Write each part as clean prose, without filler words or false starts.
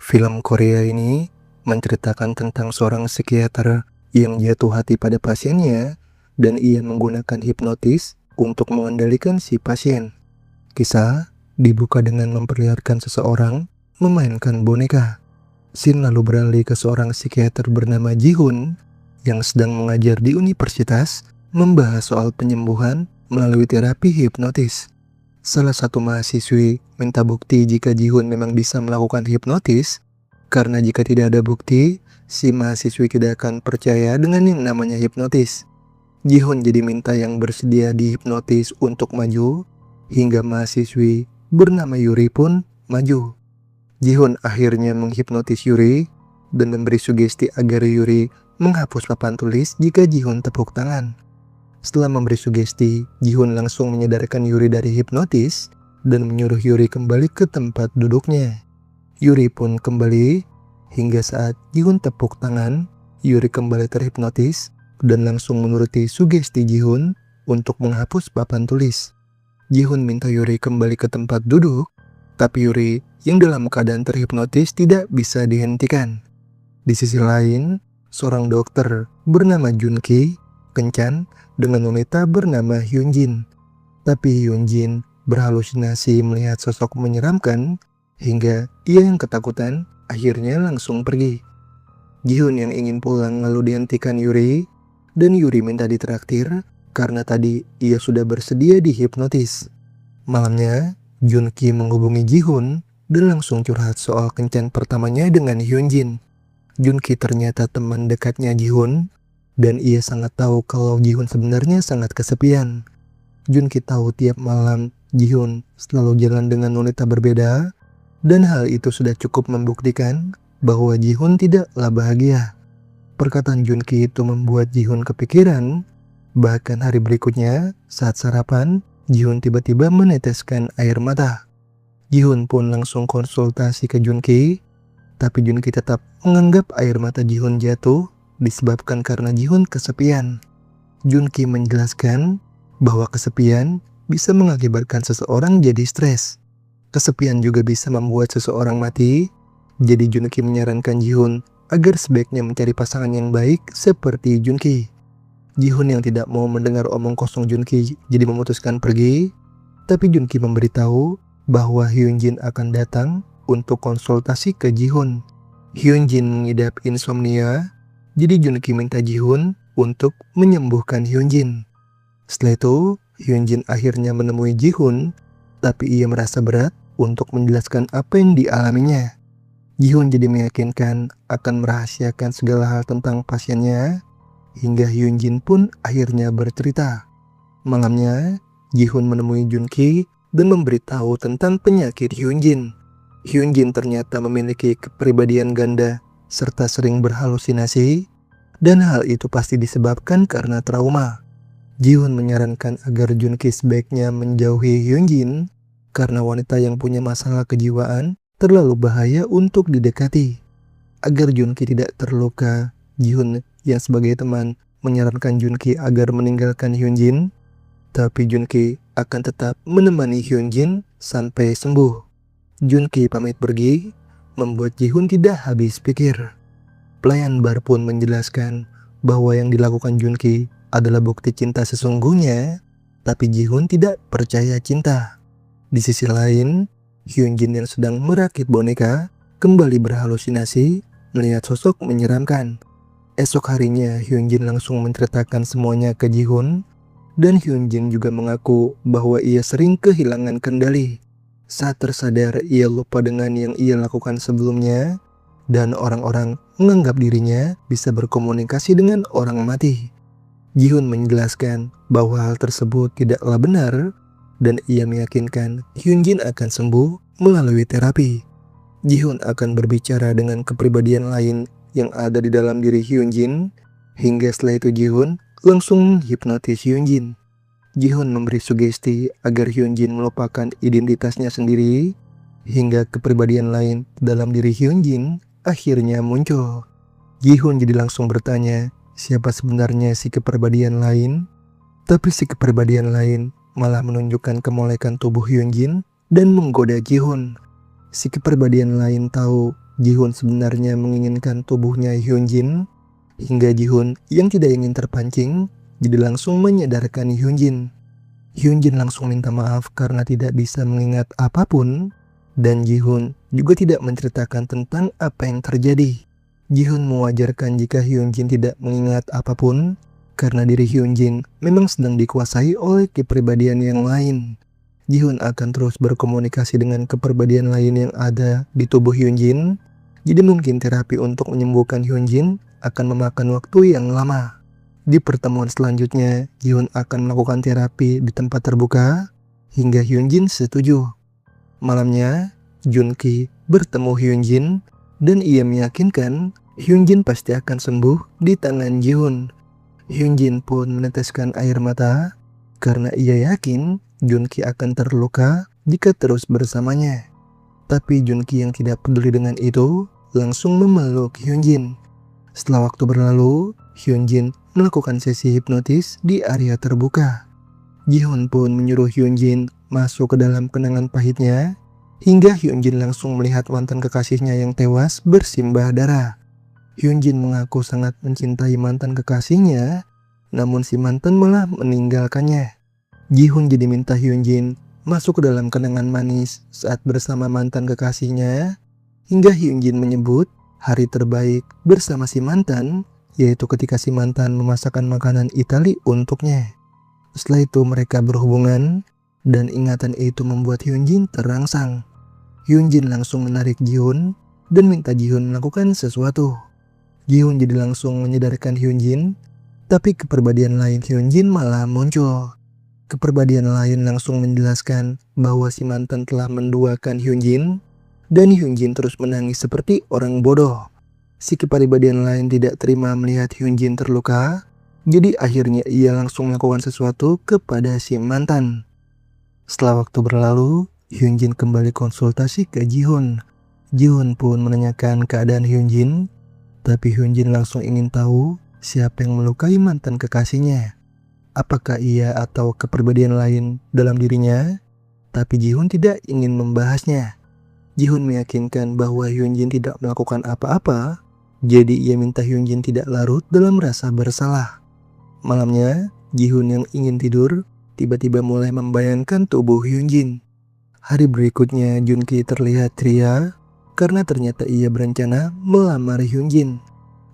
Film Korea ini menceritakan tentang seorang psikiater yang jatuh hati pada pasiennya dan ia menggunakan hipnotis untuk mengendalikan si pasien. Kisah dibuka dengan memperlihatkan seseorang memainkan boneka. Scene lalu beralih ke seorang psikiater bernama Ji-hoon yang sedang mengajar di universitas membahas soal penyembuhan melalui terapi hipnotis. Salah satu mahasiswi minta bukti jika Ji-hoon memang bisa melakukan hipnotis, karena jika tidak ada bukti, si mahasiswi tidak akan percaya dengan yang namanya hipnotis. Ji-hoon jadi minta yang bersedia dihipnotis untuk maju, hingga mahasiswi bernama Yuri pun maju. Ji-hoon akhirnya menghipnotis Yuri dan memberi sugesti agar Yuri menghapus papan tulis jika Ji-hoon tepuk tangan. Setelah memberi sugesti, Ji-hoon langsung menyadarkan Yuri dari hipnotis dan menyuruh Yuri kembali ke tempat duduknya. Yuri pun kembali, hingga saat Ji-hoon tepuk tangan, Yuri kembali terhipnotis dan langsung menuruti sugesti Ji-hoon untuk menghapus papan tulis. Ji-hoon minta Yuri kembali ke tempat duduk, tapi Yuri yang dalam keadaan terhipnotis tidak bisa dihentikan. Di sisi lain, seorang dokter bernama Jun-ki kencan dengan wanita bernama Hyun-jin. Tapi Hyun-jin berhalusinasi melihat sosok menyeramkan hingga ia yang ketakutan akhirnya langsung pergi. Ji-hoon yang ingin pulang lalu dihentikan Yuri dan Yuri minta ditraktir karena tadi ia sudah bersedia dihipnotis. Malamnya, Jun-ki menghubungi Ji-hoon dan langsung curhat soal kencan pertamanya dengan Hyun-jin. Jun-ki ternyata teman dekatnya Ji-hoon dan ia sangat tahu kalau Ji-hoon sebenarnya sangat kesepian. Jun-ki tahu tiap malam Ji-hoon selalu jalan dengan wanita berbeda dan hal itu sudah cukup membuktikan bahwa Ji-hoon tidaklah bahagia. Perkataan Jun-ki itu membuat Ji-hoon kepikiran. Bahkan hari berikutnya saat sarapan, Ji-hoon tiba-tiba meneteskan air mata. Ji-hoon pun langsung konsultasi ke Jun-ki, tapi Jun-ki tetap menganggap air mata Ji-hoon jatuh disebabkan karena Ji-hoon kesepian. Jun-ki menjelaskan bahwa kesepian bisa mengakibatkan seseorang jadi stres. Kesepian juga bisa membuat seseorang mati. Jadi Jun-ki menyarankan Ji-hoon agar sebaiknya mencari pasangan yang baik seperti Jun-ki. Ji-hoon yang tidak mau mendengar omong kosong Jun-ki jadi memutuskan pergi. Tapi Jun-ki memberitahu bahwa Hyun-jin akan datang untuk konsultasi ke Ji-hoon. Hyun-jin mengidap insomnia. Jadi Jun-ki minta Ji-hoon untuk menyembuhkan Hyun-jin. Setelah itu, Hyun-jin akhirnya menemui Ji-hoon, tapi ia merasa berat untuk menjelaskan apa yang dialaminya. Ji-hoon jadi meyakinkan akan merahasiakan segala hal tentang pasiennya, hingga Hyun-jin pun akhirnya bercerita. Malamnya, Ji-hoon menemui Jun-ki dan memberitahu tentang penyakit Hyun-jin. Hyun-jin ternyata memiliki kepribadian ganda serta sering berhalusinasi, dan hal itu pasti disebabkan karena trauma. Ji-hoon menyarankan agar Jun-ki sebaiknya menjauhi Hyun-jin karena wanita yang punya masalah kejiwaan terlalu bahaya untuk didekati. Agar Jun-ki tidak terluka, Ji-hoon yang sebagai teman menyarankan Jun-ki agar meninggalkan Hyun-jin, tapi Jun-ki akan tetap menemani Hyun-jin sampai sembuh. Jun-ki pamit pergi, membuat Ji-hoon tidak habis pikir. Pelayan bar pun menjelaskan bahwa yang dilakukan Jun-ki adalah bukti cinta sesungguhnya, tapi Ji-hoon tidak percaya cinta. Di sisi lain, Hyun-jin yang sedang merakit boneka kembali berhalusinasi melihat sosok menyeramkan. Esok harinya Hyun-jin langsung menceritakan semuanya ke Ji-hoon, dan Hyun-jin juga mengaku bahwa ia sering kehilangan kendali. Saat tersadar, ia lupa dengan yang ia lakukan sebelumnya, dan orang-orang menganggap dirinya bisa berkomunikasi dengan orang mati. Ji-hoon menjelaskan bahwa hal tersebut tidaklah benar, dan ia meyakinkan Hyun-jin akan sembuh melalui terapi. Ji-hoon akan berbicara dengan kepribadian lain yang ada di dalam diri Hyun-jin, hingga setelah itu Ji-hoon langsung menghipnotis Hyun-jin. Ji-hoon memberi sugesti agar Hyun-jin melupakan identitasnya sendiri, hingga kepribadian lain dalam diri Hyun-jin akhirnya muncul. Ji-hoon jadi langsung bertanya siapa sebenarnya si kepribadian lain, tapi si kepribadian lain malah menunjukkan kemolekan tubuh Hyun-jin dan menggoda Ji-hoon. Si kepribadian lain tahu Ji-hoon sebenarnya menginginkan tubuhnya Hyunjin, hingga Ji-hoon yang tidak ingin terpancing jadi langsung menyadarkan Hyunjin. Hyunjin langsung minta maaf karena tidak bisa mengingat apapun, dan Ji-hoon juga tidak menceritakan tentang apa yang terjadi. Ji-hoon mewajarkan jika Hyunjin tidak mengingat apapun karena diri Hyunjin memang sedang dikuasai oleh kepribadian yang lain. Ji-hoon akan terus berkomunikasi dengan kepribadian lain yang ada di tubuh Hyunjin. Jadi mungkin terapi untuk menyembuhkan Hyunjin akan memakan waktu yang lama. Di pertemuan selanjutnya, Ji-hoon akan melakukan terapi di tempat terbuka hingga Hyunjin setuju. Malamnya, Junki bertemu Hyunjin dan ia meyakinkan Hyunjin pasti akan sembuh di tangan Ji-hoon. Hyunjin pun meneteskan air mata karena ia yakin Junki akan terluka jika terus bersamanya. Tapi Junki yang tidak peduli dengan itu langsung memeluk Hyunjin. Setelah waktu berlalu, Hyunjin melakukan sesi hipnotis di area terbuka. Ji-hoon pun menyuruh Hyunjin masuk ke dalam kenangan pahitnya, hingga Hyunjin langsung melihat mantan kekasihnya yang tewas bersimbah darah. Hyunjin mengaku sangat mencintai mantan kekasihnya, namun si mantan malah meninggalkannya. Ji-hoon jadi minta Hyunjin masuk ke dalam kenangan manis saat bersama mantan kekasihnya, hingga Hyunjin menyebut hari terbaik bersama si mantan, yaitu ketika si mantan memasakkan makanan Itali untuknya. Setelah itu mereka berhubungan, dan ingatan itu membuat Hyunjin terangsang. Hyunjin langsung menarik Ji-hoon dan minta Ji-hoon melakukan sesuatu. Ji-hoon jadi langsung menyadarkan Hyunjin, tapi kepribadian lain Hyunjin malah muncul. Kepribadian lain langsung menjelaskan bahwa si mantan telah menduakan Hyunjin, dan Hyunjin terus menangis seperti orang bodoh. Si kepribadian lain tidak terima melihat Hyunjin terluka, jadi akhirnya ia langsung melakukan sesuatu kepada si mantan. Setelah waktu berlalu, Hyunjin kembali konsultasi ke Ji-hoon. Ji-hoon pun menanyakan keadaan Hyunjin, tapi Hyunjin langsung ingin tahu siapa yang melukai mantan kekasihnya. Apakah ia atau kepribadian lain dalam dirinya? Tapi Ji-hoon tidak ingin membahasnya. Ji-hoon meyakinkan bahwa Hyunjin tidak melakukan apa-apa, jadi ia minta Hyunjin tidak larut dalam rasa bersalah. Malamnya, Ji-hoon yang ingin tidur tiba-tiba mulai membayangkan tubuh Hyunjin. Hari berikutnya, Junki terlihat ceria karena ternyata ia berencana melamar Hyunjin.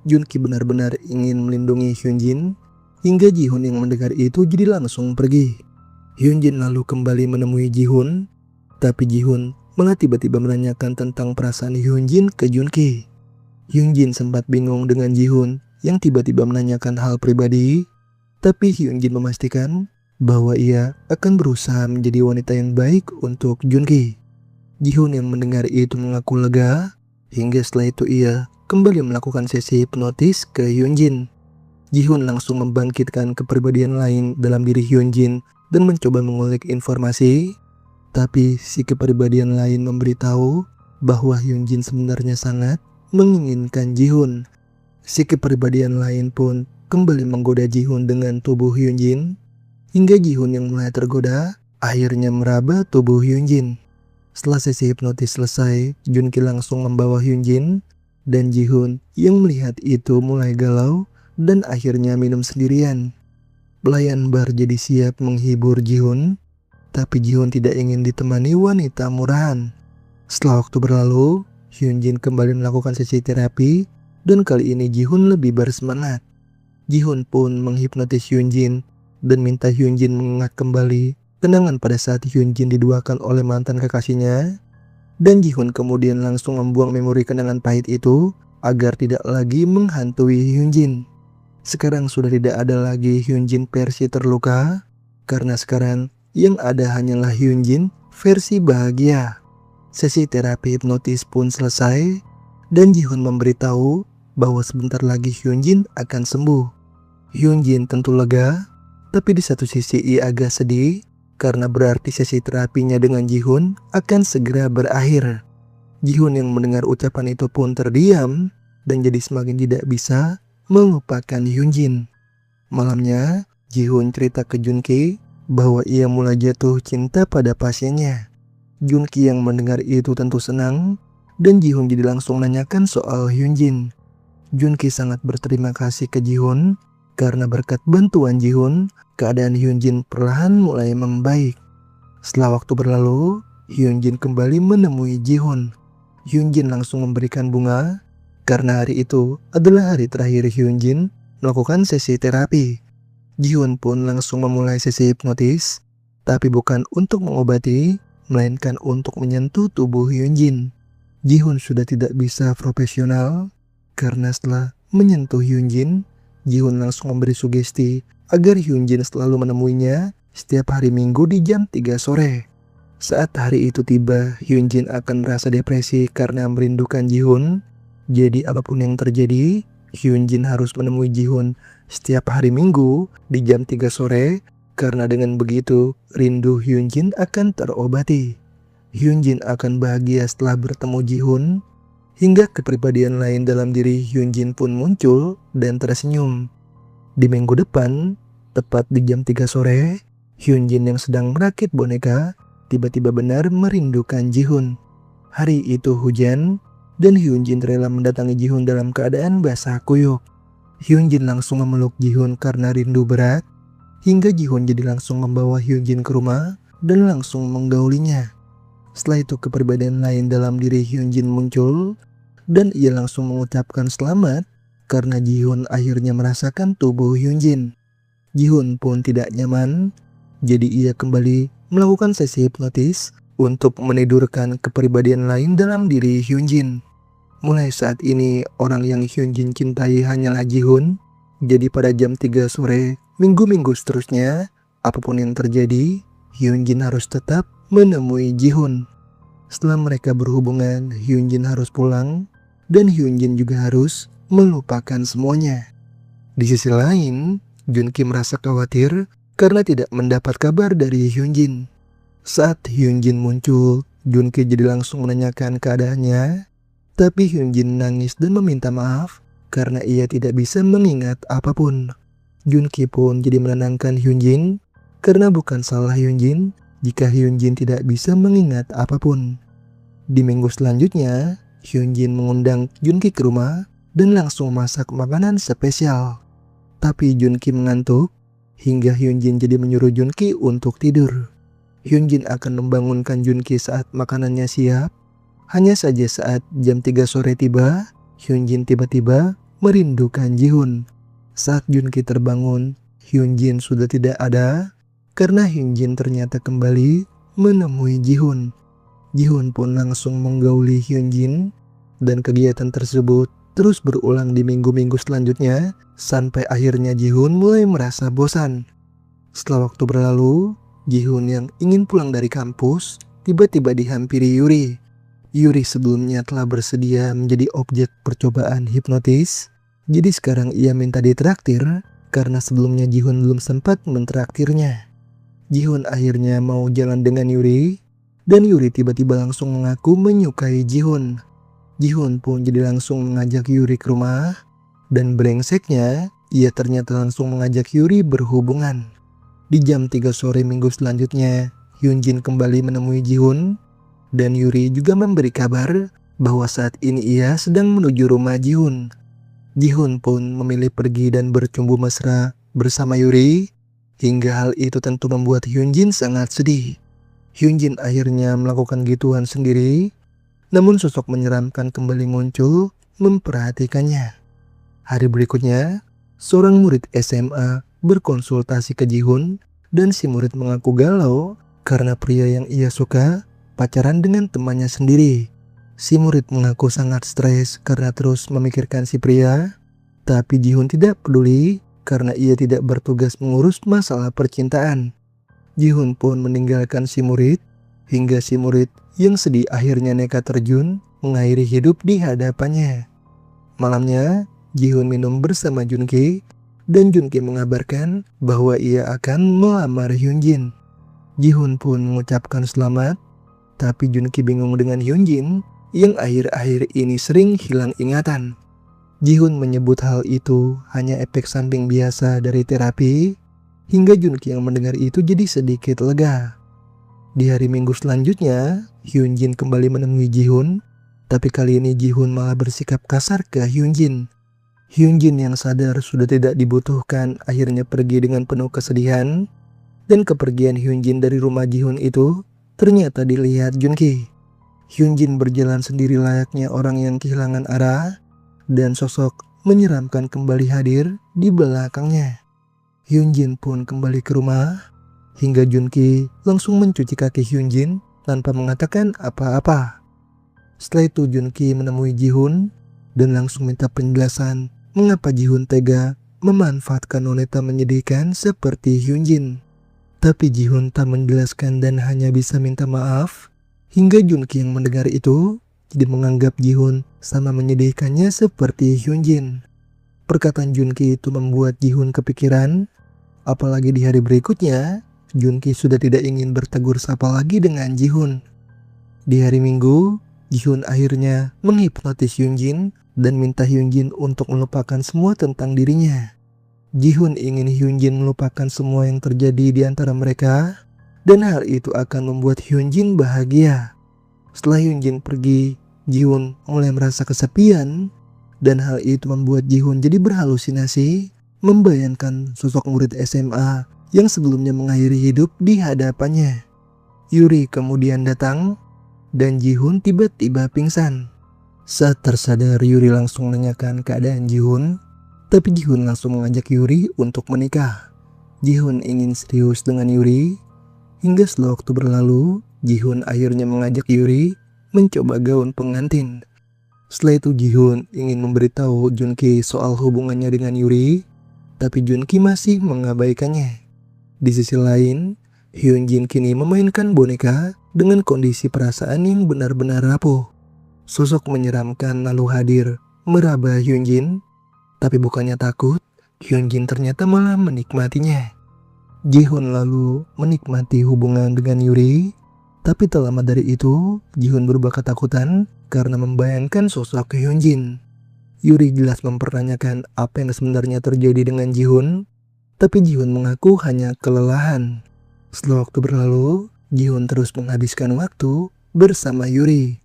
Junki benar-benar ingin melindungi Hyunjin, hingga Ji-hoon yang mendengar itu jadi langsung pergi. Hyunjin lalu kembali menemui Ji-hoon, tapi Ji-hoon malah tiba-tiba menanyakan tentang perasaan Hyunjin ke Junki. Hyunjin sempat bingung dengan Ji-hoon yang tiba-tiba menanyakan hal pribadi, tapi Hyunjin memastikan bahwa ia akan berusaha menjadi wanita yang baik untuk Junki. Ji-hoon yang mendengar itu mengaku lega, hingga setelah itu ia kembali melakukan sesi hipnotis ke Hyunjin. Ji-hoon langsung membangkitkan kepribadian lain dalam diri Hyunjin dan mencoba mengulik informasi. Tapi si kepribadian lain memberitahu bahwa Hyunjin sebenarnya sangat menginginkan Ji-hoon. Si kepribadian lain pun kembali menggoda Ji-hoon dengan tubuh Hyunjin, hingga Ji-hoon yang mulai tergoda akhirnya meraba tubuh Hyunjin. Setelah sesi hipnotis selesai, Junki langsung membawa Hyunjin, dan Ji-hoon yang melihat itu mulai galau dan akhirnya minum sendirian. Pelayan bar jadi siap menghibur Ji-hoon, tapi Ji-hoon tidak ingin ditemani wanita murahan. Setelah waktu berlalu, Hyunjin kembali melakukan sesi terapi, dan kali ini Ji-hoon lebih bersemangat. Ji-hoon pun menghipnotis Hyunjin dan minta Hyunjin mengingat kembali kenangan pada saat Hyunjin diduakan oleh mantan kekasihnya, dan Ji-hoon kemudian langsung membuang memori kenangan pahit itu agar tidak lagi menghantui Hyunjin. Sekarang sudah tidak ada lagi Hyunjin versi terluka, karena sekarang yang ada hanyalah Hyunjin versi bahagia. Sesi terapi hipnotis pun selesai, dan Ji-hoon memberitahu bahwa sebentar lagi Hyunjin akan sembuh. Hyunjin tentu lega, tapi di satu sisi ia agak sedih karena berarti sesi terapinya dengan Ji-hoon akan segera berakhir. Ji-hoon yang mendengar ucapan itu pun terdiam dan jadi semakin tidak bisa melupakan Hyunjin. Malamnya, Ji-hoon cerita ke Junki bahwa ia mulai jatuh cinta pada pasiennya. Junki yang mendengar itu tentu senang dan Ji-hoon jadi langsung menanyakan soal Hyunjin. Junki sangat berterima kasih ke Ji-hoon karena berkat bantuan Ji-hoon, keadaan Hyunjin perlahan mulai membaik. Setelah waktu berlalu, Hyunjin kembali menemui Ji-hoon. Hyunjin langsung memberikan bunga karena hari itu adalah hari terakhir Hyunjin melakukan sesi terapi. Ji-hoon pun langsung memulai sesi hipnotis, tapi bukan untuk mengobati, melainkan untuk menyentuh tubuh Hyunjin. Ji-hoon sudah tidak bisa profesional karena setelah menyentuh Hyunjin, Ji-hoon langsung memberi sugesti agar Hyunjin selalu menemuinya setiap hari Minggu di jam 3 sore. Saat hari itu tiba, Hyunjin akan merasa depresi karena merindukan Ji-hoon. Jadi apapun yang terjadi, Hyunjin harus menemui Ji-hoon setiap hari Minggu di jam 3 sore karena dengan begitu rindu Hyunjin akan terobati. Hyunjin akan bahagia setelah bertemu Ji-hoon, hingga kepribadian lain dalam diri Hyunjin pun muncul dan tersenyum. Di minggu depan, tepat di jam 3 sore, Hyunjin yang sedang merakit boneka tiba-tiba benar merindukan Ji-hoon. Hari itu hujan dan Hyunjin rela mendatangi Ji-hoon dalam keadaan basah kuyup. Hyunjin langsung memeluk Ji-hoon karena rindu berat, hingga Ji-hoon jadi langsung membawa Hyunjin ke rumah dan langsung menggaulinya. Setelah itu kepribadian lain dalam diri Hyunjin muncul dan ia langsung mengucapkan selamat karena Ji-hoon akhirnya merasakan tubuh Hyunjin. Ji-hoon pun tidak nyaman, jadi ia kembali melakukan sesi hipnotis untuk menidurkan kepribadian lain dalam diri Hyunjin. Mulai saat ini orang yang Hyunjin cintai hanyalah Ji-hoon. Jadi pada jam 3 sore, minggu-minggu seterusnya, apapun yang terjadi, Hyunjin harus tetap menemui Ji-hoon. Setelah mereka berhubungan, Hyunjin harus pulang dan Hyunjin juga harus melupakan semuanya. Di sisi lain, Junki merasa khawatir karena tidak mendapat kabar dari Hyunjin. Saat Hyunjin muncul, Junki jadi langsung menanyakan keadaannya, tapi Hyunjin nangis dan meminta maaf karena ia tidak bisa mengingat apapun. Junki pun jadi menenangkan Hyunjin karena bukan salah Hyunjin jika Hyunjin tidak bisa mengingat apapun. Di minggu selanjutnya, Hyunjin mengundang Junki ke rumah dan langsung masak makanan spesial. Tapi Junki mengantuk hingga Hyunjin jadi menyuruh Junki untuk tidur. Hyunjin akan membangunkan Junki saat makanannya siap. Hanya saja saat jam 3 sore tiba, Hyunjin tiba-tiba merindukan Ji-hoon. Saat Junki terbangun, Hyunjin sudah tidak ada karena Hyunjin ternyata kembali menemui Ji-hoon. Ji-hoon pun langsung menggauli Hyunjin dan kegiatan tersebut terus berulang di minggu-minggu selanjutnya sampai akhirnya Ji-hoon mulai merasa bosan. Setelah waktu berlalu, Ji-hoon yang ingin pulang dari kampus tiba-tiba dihampiri Yuri. Yuri sebelumnya telah bersedia menjadi objek percobaan hipnotis, jadi sekarang ia minta ditraktir karena sebelumnya Ji-hoon belum sempat mentraktirnya. Ji-hoon akhirnya mau jalan dengan Yuri dan Yuri tiba-tiba langsung mengaku menyukai Ji-hoon. Ji-hoon pun jadi langsung mengajak Yuri ke rumah dan brengseknya ia ternyata langsung mengajak Yuri berhubungan. Di jam 3 sore minggu selanjutnya, Hyunjin kembali menemui Ji-hoon dan Yuri juga memberi kabar bahwa saat ini ia sedang menuju rumah Ji-hoon. Ji-hoon pun memilih pergi dan bercumbu mesra bersama Yuri, hingga hal itu tentu membuat Hyunjin sangat sedih. Hyunjin akhirnya melakukan gituan sendiri, namun sosok menyeramkan kembali muncul memperhatikannya. Hari berikutnya, seorang murid SMA berkonsultasi ke Ji-hoon dan si murid mengaku galau karena pria yang ia suka pacaran dengan temannya sendiri. Si murid mengaku sangat stres karena terus memikirkan si pria, tapi Ji-hoon tidak peduli karena ia tidak bertugas mengurus masalah percintaan. Ji-hoon pun meninggalkan si murid hingga si murid yang sedih akhirnya nekat terjun mengakhiri hidup di hadapannya. Malamnya, Ji-hoon minum bersama Junki dan Junki mengabarkan bahwa ia akan melamar Hyunjin. Ji-hoon pun mengucapkan selamat, tapi Junki bingung dengan Hyunjin yang akhir-akhir ini sering hilang ingatan. Ji-hoon menyebut hal itu hanya efek samping biasa dari terapi, hingga Junki yang mendengar itu jadi sedikit lega. Di hari Minggu selanjutnya, Hyunjin kembali menemui Ji-hoon Tapi kali ini Ji-hoon malah bersikap kasar ke Hyunjin. Hyunjin yang sadar sudah tidak dibutuhkan akhirnya pergi dengan penuh kesedihan. Dan kepergian Hyunjin dari rumah Ji-hoon itu ternyata dilihat Junki. Hyunjin berjalan sendiri layaknya orang yang kehilangan arah, dan sosok menyeramkan kembali hadir di belakangnya. Hyunjin pun kembali ke rumah, hingga Junki langsung mencuci kaki Hyunjin tanpa mengatakan apa-apa. Setelah itu Junki menemui Ji-hoon dan langsung minta penjelasan mengapa Ji-hoon tega memanfaatkan wanita menyedihkan seperti Hyunjin. Tapi Ji-hoon tak menjelaskan dan hanya bisa minta maaf. Hingga Junki yang mendengar itu jadi menganggap Ji-hoon sama menyedihkannya seperti Hyunjin. Perkataan Junki itu membuat Ji-hoon kepikiran, apalagi di hari berikutnya Junki sudah tidak ingin bertegur sapa lagi dengan Ji-hoon. Di hari Minggu, Ji-hoon akhirnya menghipnotis Hyunjin dan minta Hyunjin untuk melupakan semua tentang dirinya. Ji-hoon ingin Hyunjin melupakan semua yang terjadi di antara mereka, dan hal itu akan membuat Hyunjin bahagia. Setelah Hyunjin pergi, Ji-hoon mulai merasa kesepian, dan hal itu membuat Ji-hoon jadi berhalusinasi, membayangkan sosok murid SMA yang sebelumnya mengakhiri hidup di hadapannya. Yuri kemudian datang, dan Ji-hoon tiba-tiba pingsan. Saat tersadar, Yuri langsung menanyakan keadaan Ji-hoon, tapi Ji-hoon langsung mengajak Yuri untuk menikah. Ji-hoon ingin serius dengan Yuri. Hingga setelah waktu berlalu, Ji-hoon akhirnya mengajak Yuri mencoba gaun pengantin. Setelah itu Ji-hoon ingin memberitahu Junki soal hubungannya dengan Yuri, tapi Junki masih mengabaikannya. Di sisi lain, Hyunjin kini memainkan boneka dengan kondisi perasaan yang benar-benar rapuh. Sosok menyeramkan lalu hadir meraba Hyunjin, tapi bukannya takut, Hyunjin ternyata malah menikmatinya. Ji-hoon lalu menikmati hubungan dengan Yuri, tapi tak lama dari itu, Ji-hoon berubah ketakutan karena membayangkan sosok Hyunjin. Yuri jelas mempertanyakan apa yang sebenarnya terjadi dengan Ji-hoon, tapi Ji-hoon mengaku hanya kelelahan. Setelah waktu berlalu, Ji-hoon terus menghabiskan waktu bersama Yuri.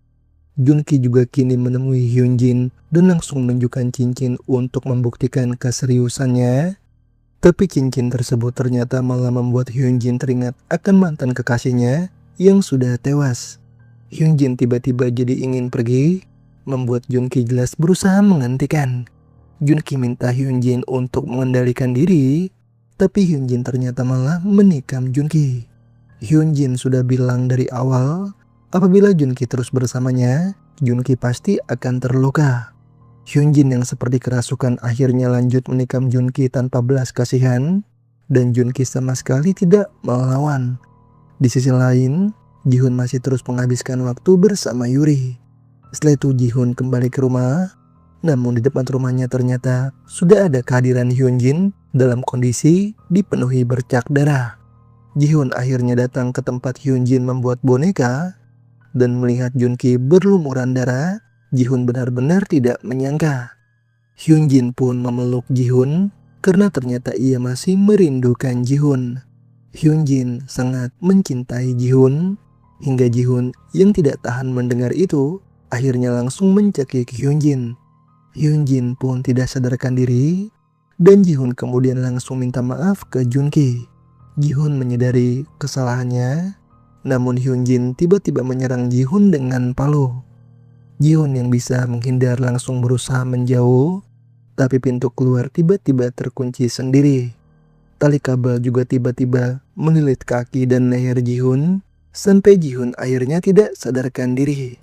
Junki juga kini menemui Hyunjin dan langsung menunjukkan cincin untuk membuktikan keseriusannya. Tapi cincin tersebut ternyata malah membuat Hyunjin teringat akan mantan kekasihnya yang sudah tewas. Hyunjin tiba-tiba jadi ingin pergi, membuat Junki jelas berusaha menghentikan. Junki minta Hyunjin untuk mengendalikan diri, tapi Hyunjin ternyata malah menikam Junki. Hyunjin sudah bilang dari awal, apabila Junki terus bersamanya, Junki pasti akan terluka. Hyunjin yang seperti kerasukan akhirnya lanjut menikam Junki tanpa belas kasihan, dan Junki sama sekali tidak melawan. Di sisi lain, Ji-hoon masih terus menghabiskan waktu bersama Yuri. Setelah itu Ji-hoon kembali ke rumah, namun di depan rumahnya ternyata sudah ada kehadiran Hyunjin dalam kondisi dipenuhi bercak darah. Ji-hoon akhirnya datang ke tempat Hyunjin membuat boneka, dan melihat Junki berlumuran darah, Ji-hoon benar-benar tidak menyangka. Hyunjin pun memeluk Ji-hoon karena ternyata ia masih merindukan Ji-hoon. Hyunjin sangat mencintai Ji-hoon, hingga Ji-hoon yang tidak tahan mendengar itu akhirnya langsung mencekik Hyunjin. Hyunjin pun tidak sadarkan diri, dan Ji-hoon kemudian langsung minta maaf ke Junki. Ji-hoon menyadari kesalahannya, namun Hyunjin tiba-tiba menyerang Ji-hoon dengan palu. Ji-hoon yang bisa menghindar langsung berusaha menjauh, tapi pintu keluar tiba-tiba terkunci sendiri. Tali kabel juga tiba-tiba melilit kaki dan leher Ji-hoon, sampai Ji-hoon akhirnya tidak sadarkan diri.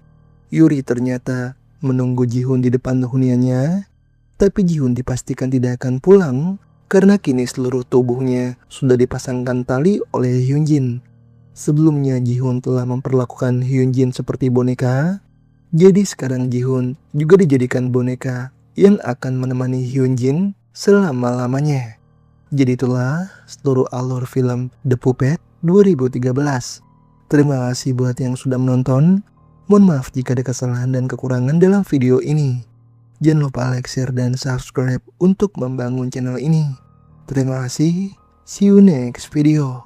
Yuri ternyata menunggu Ji-hoon di depan huniannya, tapi Ji-hoon dipastikan tidak akan pulang karena kini seluruh tubuhnya sudah dipasangkan tali oleh Hyunjin. Sebelumnya Ji-hoon telah memperlakukan Hyunjin seperti boneka, jadi sekarang Ji-hoon juga dijadikan boneka yang akan menemani Hyunjin selama-lamanya. Jadi itulah seluruh alur film The Puppet 2013. Terima kasih buat yang sudah menonton. Mohon maaf jika ada kesalahan dan kekurangan dalam video ini. Jangan lupa like, share, dan subscribe untuk membangun channel ini. Terima kasih. See you next video.